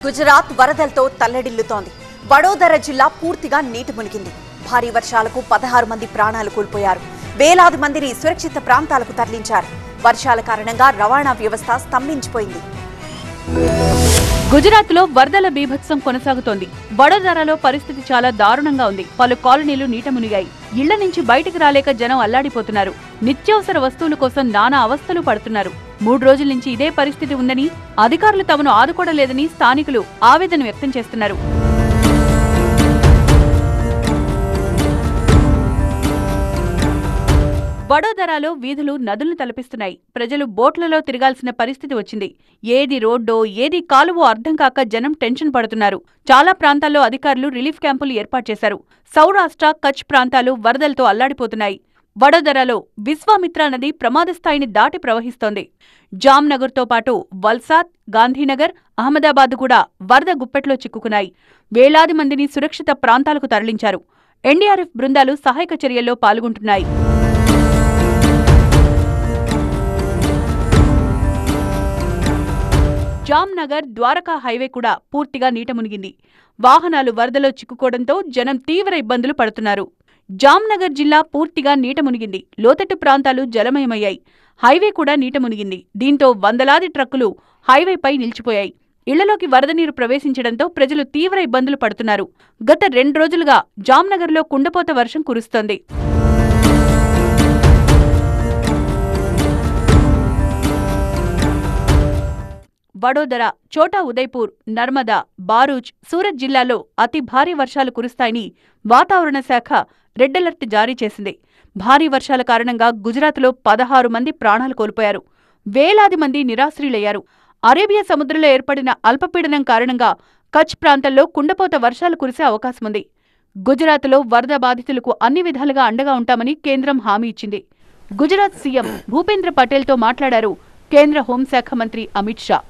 గుజరాత్ వరదలతో తల్లడిల్లుతోంది. వడోదర జిల్లా పూర్తిగా నీటి మునిగింది. భారీ వర్షాలకు 16 మంది ప్రాణాలు కోల్పోయారు. వేలాది మందిని సురక్షిత ప్రాంతాలకు తరలించారు. వర్షాల కారణంగా రవాణా వ్యవస్థ స్తంభించిపోయింది. గుజరాత్లో వరదల బీభత్సం కొనసాగుతోంది. వడోదరలో పరిస్థితి చాలా దారుణంగా ఉంది. పలు కాలనీలు నీట మునిగాయి. ఇళ్ల నుంచి బయటకు రాలేక జనం అల్లాడిపోతున్నారు. నిత్యావసర వస్తువుల కోసం నానా అవస్థలు పడుతున్నారు. 3 రోజుల నుంచి ఇదే పరిస్థితి ఉందని, అధికారులు తమను ఆదుకోవలేదని స్థానికులు ఆవేదన వ్యక్తం చేస్తున్నారు. వడోదరాలో వీధులు నదులను తలపిస్తున్నాయి. ప్రజలు బోట్లలో తిరగాల్సిన పరిస్థితి వచ్చింది. ఏది రోడ్డో ఏది కాలువో అర్థం కాక జనం టెన్షన్ పడుతున్నారు. చాలా ప్రాంతాల్లో అధికారులు రిలీఫ్ క్యాంపులు ఏర్పాటు చేశారు. సౌరాష్ట్ర, కచ్ ప్రాంతాలు వరదలతో అల్లాడిపోతున్నాయి. వడోదరాలో విశ్వామిత్ర నది ప్రమాద స్థాయిని దాటి ప్రవహిస్తోంది. జామ్నగర్తో పాటు వల్సాద్, గాంధీనగర్, అహ్మదాబాద్ కూడా వరద గుప్పెట్లో చిక్కుకున్నాయి. వేలాది మందిని సురక్షిత ప్రాంతాలకు తరలించారు. ఎన్డీఆర్ఎఫ్ బృందాలు సహాయక చర్యల్లో పాల్గొంటున్నాయి. జామ్నగర్, ద్వారకా హైవే కూడా పూర్తిగా నీట మునిగింది. వాహనాలు వరదలో చిక్కుకోవడంతో జనం తీవ్ర ఇబ్బందులు పడుతున్నారు. జామ్నగర్ జిల్లా పూర్తిగా నీట మునిగింది. లోతట్టు ప్రాంతాలు జలమయమయ్యాయి. హైవే కూడా నీట మునిగింది. దీంతో వందలాది ట్రక్కులు హైవేపై నిలిచిపోయాయి. ఇళ్లలోకి వరద నీరు ప్రవేశించడంతో ప్రజలు తీవ్ర ఇబ్బందులు పడుతున్నారు. గత 2 రోజులుగా జామ్నగర్లో కుండపోత వర్షం కురుస్తోంది. వడోదర, ఛోటా ఉదయ్పూర్, నర్మదా, బారూచ్, సూరత్ జిల్లాలో అతి భారీ వర్షాలు కురుస్తాయని వాతావరణ శాఖ రెడ్ అలర్ట్ జారీ చేసింది. భారీ వర్షాల కారణంగా గుజరాత్లో 16 మంది ప్రాణాలు కోల్పోయారు. వేలాది మంది నిరాశ్రయులయ్యారు. అరేబియా సముద్రంలో ఏర్పడిన అల్పపీడనం కారణంగా కచ్ ప్రాంతంలో కుండపోత వర్షాలు కురిసే అవకాశముంది. గుజరాత్లో వరద బాధితులకు అన్ని విధాలుగా అండగా ఉంటామని కేంద్రం హామీ ఇచ్చింది. గుజరాత్ సీఎం భూపేంద్ర పటేల్తో మాట్లాడారు కేంద్ర హోంశాఖ మంత్రి అమిత్ షా.